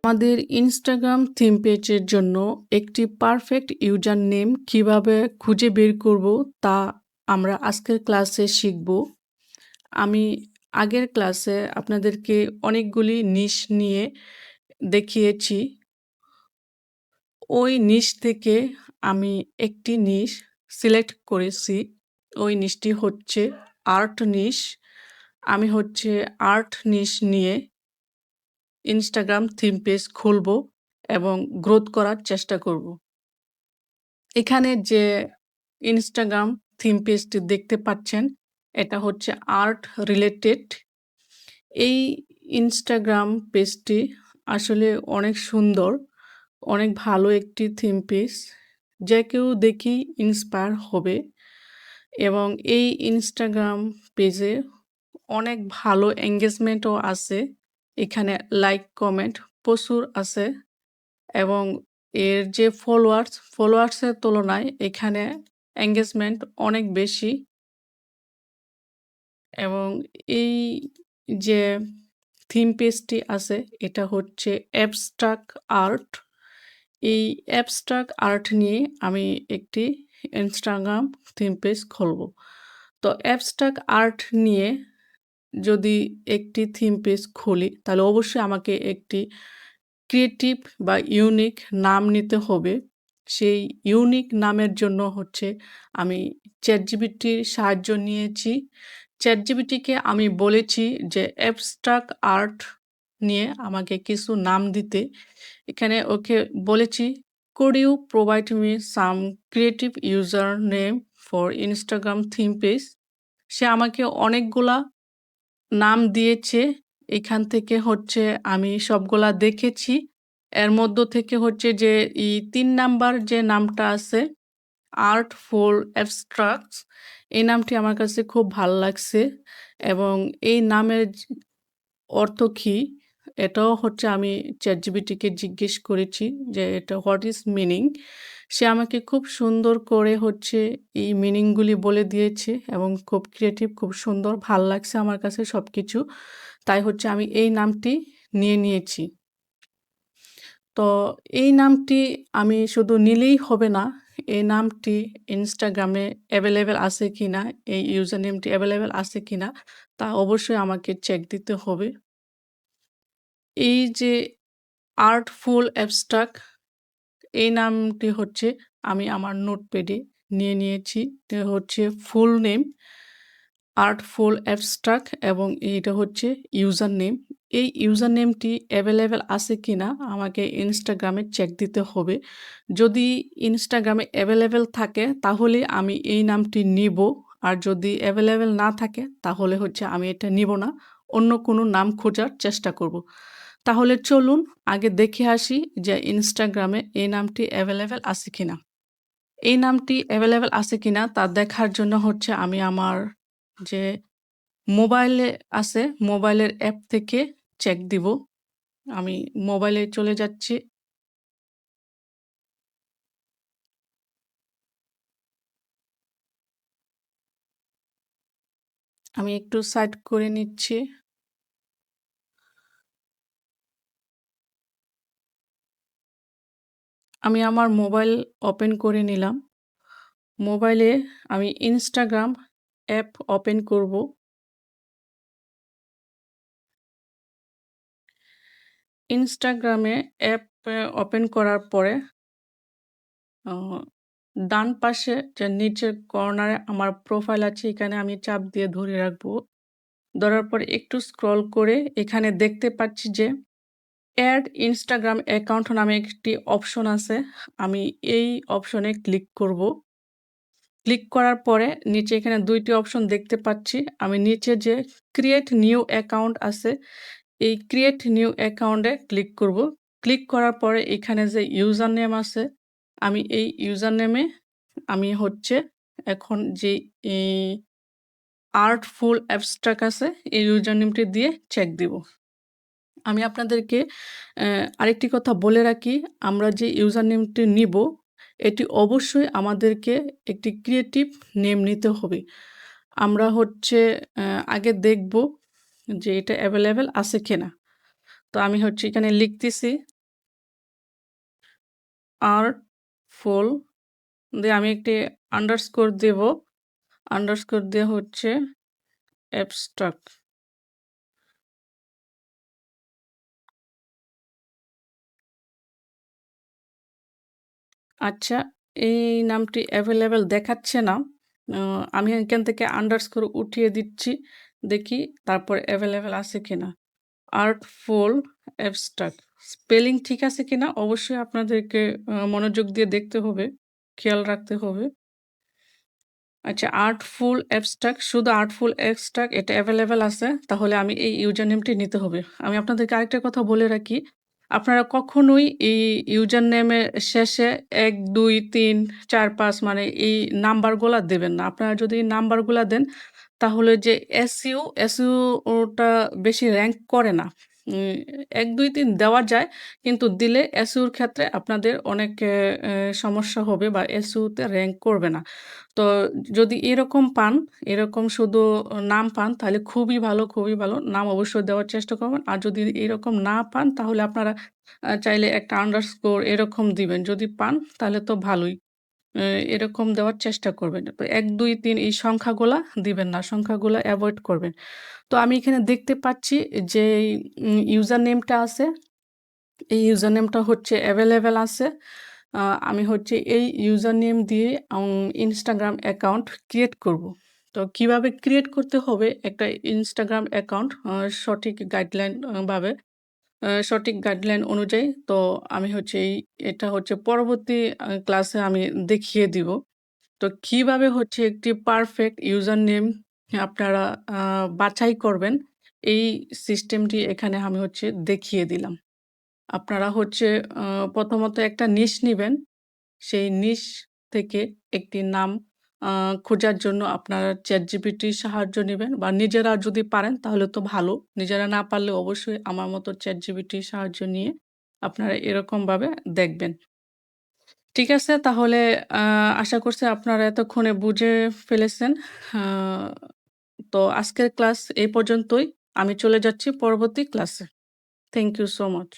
আমাদের Instagram theme পেজের জন্য একটি পারফেক্ট ইউজার নেম কীভাবে খুঁজে বের করব তা আমরা আজকের ক্লাসে শিখব। আমি আগের ক্লাসে আপনাদেরকে অনেকগুলি নিশ নিয়ে দেখিয়েছি। ওই নিশ থেকে আমি একটি নিশ সিলেক্ট করেছি। ওই নিশটি হচ্ছে আর্ট নিশ। আমি আর্ট নিশ নিয়ে ইনস্টাগ্রাম থিম পেজ খুলব এবং গ্রোথ করার চেষ্টা করব। এখানে যে ইনস্টাগ্রাম থিম পেজটি দেখতে পাচ্ছেন এটা হচ্ছে আর্ট রিলেটেড। এই ইনস্টাগ্রাম পেজটি আসলে অনেক সুন্দর, অনেক ভালো একটি থিম পেজ, যে কেউ দেখি ইন্সপায়ার হবে। এবং এই ইনস্টাগ্রাম পেজে অনেক ভালো এঙ্গেজমেন্টও আছে। এখানে লাইক কমেন্ট প্রচুর আছে এবং এর যে ফলোয়ার্সের তুলনায় এখানে এঙ্গেজমেন্ট অনেক বেশি। এবং এই যে থিম পেজটি আছে এটা হচ্ছে অ্যাবস্ট্রাক্ট আর্ট। এই অ্যাবস্ট্রাক্ট আর্ট নিয়ে আমি একটি ইনস্টাগ্রাম থিম পেজ খুলব। তো অ্যাবস্ট্রাক্ট আর্ট নিয়ে যদি একটি থিম পেজ খুলি তাহলে অবশ্যই আমাকে একটি ক্রিয়েটিভ বা ইউনিক নাম নিতে হবে। সেই ইউনিক নামের জন্য আমি চ্যাটজিপিটির সাহায্য নিয়েছি। চ্যাটজিপিটিকে আমি বলেছি যে অ্যাবস্ট্রাক্ট আর্ট নিয়ে আমাকে কিছু নাম দিতে। এখানে ওকে বলেছি, "Could you provide me some creative user name for Instagram theme page?" সে আমাকে অনেকগুলা নাম দিয়েছে। এখান থেকে আমি সবগুলা দেখেছি। এর মধ্য থেকে যে ৩ নাম্বার যে নামটা আছে আর্টফুল অ্যাবস্ট্রাক্টস, এই নামটি আমার কাছে খুব ভাল লাগছে এবং এই নামের অর্থ কী এটাও আমি চ্যাটজিপিটিকে জিজ্ঞেস করেছি যে এটা হোয়াট ইজ মিনিং। সে আমাকে খুব সুন্দর করে এই মিনিংগুলি বলে দিয়েছে এবং খুব ক্রিয়েটিভ, খুব সুন্দর, ভাল লাগছে আমার কাছে সবকিছু। তাই আমি এই নামটি নিয়ে নিয়েছি। তো এই নামটি আমি শুধু নিলেই হবে না, এই নামটি ইনস্টাগ্রামে অ্যাভেলেবেল আছে কিনা, এই ইউজার নেমটি অ্যাভেলেবেল আছে কিনা তা অবশ্যই আমাকে চেক দিতে হবে। এই যে আর্টফুল অ্যাবস্ট্রাক্ট, এই নামটি আমি আমার নোটপ্যাডে নিয়ে নিয়েছি। এটা ফুল নেম আর্টফুল অ্যাবস্ট্রাক্ট এবং এটা ইউজার নেম। এই ইউজার নেমটি অ্যাভেলেবেল আছে কিনা আমাকে ইনস্টাগ্রামে চেক দিতে হবে। যদি ইনস্টাগ্রামে অ্যাভেলেবেল থাকে তাহলে আমি এই নামটি নিব, আর যদি অ্যাভেলেবেল না থাকে তাহলে আমি এটা নিব না, অন্য কোনো নাম খোঁজার চেষ্টা করব। তাহলে চলুন আগে দেখে আসি যে ইনস্টাগ্রামে এই নামটি অ্যাভেলেবেল আছে কিনা। এই নামটি অ্যাভেলেবেল আছে কিনা তা দেখার জন্য আমি আমার যে মোবাইলে আছে, মোবাইলের অ্যাপ থেকে চেক দিব। আমি মোবাইলে চলে যাচ্ছি। আমি একটু সাইড করে নিচ্ছি। আমি আমার মোবাইল ওপেন করে নিলাম। মোবাইলে আমি ইনস্টাগ্রাম অ্যাপ ওপেন করব। ইনস্টাগ্রামে অ্যাপ ওপেন করার পরে ডান পাশে যে নিচের কর্নারে আমার প্রোফাইল আছে, এখানে আমি চাপ দিয়ে ধরে রাখবো। ধরার পরে একটু স্ক্রল করে এখানে দেখতে পাচ্ছি যে অ্যাড ইনস্টাগ্রাম অ্যাকাউন্ট নামে একটি অপশন আছে। আমি এই অপশনে ক্লিক করব। ক্লিক করার পরে নিচে এখানে ২ টি অপশন দেখতে পাচ্ছি। আমি নিচে যে ক্রিয়েট নিউ অ্যাকাউন্ট আছে, এই ক্রিয়েট নিউ অ্যাকাউন্টে ক্লিক করব। ক্লিক করার পরে এখানে যে ইউজার নেম আছে, আমি এই ইউজার নেমে আমি এখন যে আর্টফুল অ্যাবস্ট্রাক্ট আছে এই ইউজার নেমটি দিয়ে চেক দিব। আমি আপনাদেরকে আরেকটি কথা বলে রাখি, আমরা যে ইউজার নেমটি নিব এটি অবশ্যই আমাদেরকে একটি ক্রিয়েটিভ নেম নিতে হবে। আমরা আগে দেখব যে এটা অ্যাভেলেবেল আছে কিনা। তো আমি এখানে লিখতেছি আর্টফুল দিয়ে আমি একটি আন্ডারস্কোর দেব। আন্ডারস্কোর দিয়ে হচ্ছে অ্যাবস্ট্রাক্ট। আচ্ছা, এই নামটি এভেইলেবল দেখাচ্ছে না। আ আমি এখান থেকে আন্ডারস্কোর উঠিয়ে দিচ্ছি। দেখি তারপর এভেইলেবল আছে কিনা। আর্টফুল অ্যাবস্ট্রাক্ট। স্পেলিং ঠিক আছে কিনা অবশ্যই আপনাদেরকে মনোযোগ দিয়ে দেখতে হবে, খেয়াল রাখতে হবে। আচ্ছা, আর্টফুল অ্যাবস্ট্রাক্ট শুধু আর্টফুল অ্যাবস্ট্রাক্ট এটা এভেইলেবল আছে। তাহলে আমি এই ইউজার নেমটি নিতে হবে। আমি আপনাদেরকে আরেকটা কথা বলে রাখি। আপনারা কখনোই এই ইউজার নেমের শেষে ১, ২, ৩, ৪, ৫ মানে এই নাম্বারগুলা দেবেন না। আপনারা যদি এই নাম্বারগুলা দেন তাহলে যে এসইও ওটা বেশি র‍্যাংক করে না। উম ১, ২, ৩ দেওয়া যায় কিন্তু দিলে এসইওর ক্ষেত্রে আপনাদের অনেক সমস্যা হবে বা এসইওতে র‍্যাংক করবে না। তো যদি এরকম পান, এরকম শুধু নাম পান তাহলে খুবই ভালো, খুবই ভালো। নাম অবশ্যই দেওয়ার চেষ্টা করবেন। আর যদি এরকম না পান তাহলে আপনারা চাইলে একটা আন্ডারস্কোর এরকম দিবেন। যদি পান তাহলে তো ভালোই। এ এরকম দেওয়ার চেষ্টা করবেন। তো ১, ২, ৩ এই সংখ্যাগুলা দিবেন না। সংখ্যাগুলা এভয়েড করবেন। তো আমি এখানে দেখতে পাচ্ছি যে ইউজার নেমটা আছে, এই ইউজার নেমটা হচ্ছে এভেইলেবল আছে। আ আমি হচ্ছে এই ইউজার নেম দিয়ে Instagram অ্যাকাউন্ট ক্রিয়েট করব। তো কিভাবে ক্রিয়েট করতে হবে একটা Instagram অ্যাকাউন্ট সঠিক গাইডলাইন ভাবে সঠিক গাইডলাইন অনুযায়ী তো আমি হচ্ছে এটা হচ্ছে পরবর্তী ক্লাসে আমি দেখিয়ে দিব। তো কিভাবে হচ্ছে একটি পারফেক্ট ইউজার নেম আপনারা আ বাছাই করবেন, এই সিস্টেমটি এখানে আমি হচ্ছে দেখিয়ে দিলাম। আপনারা হচ্ছে আ প্রথমত একটা নিশ নিবেন। সেই নিশ থেকে একটি নাম আ খোঁজার জন্য আপনারা ChatGPT র সাহায্য নিবেন বা নিজেরা যদি পারেন তাহলে তো ভালো। নিজেরা না পারলে অবশ্যই আমার মতো ChatGPT র সাহায্য নিয়ে আপনারা এরকমভাবে দেখবেন। ঠিক আছে তাহলে আ আশা করছি আপনারা এতক্ষণে বুঝে ফেলেছেন। আ তো আজকের ক্লাস এই পর্যন্তই। আমি চলে যাচ্ছি পরবর্তী ক্লাসে। Thank you so much.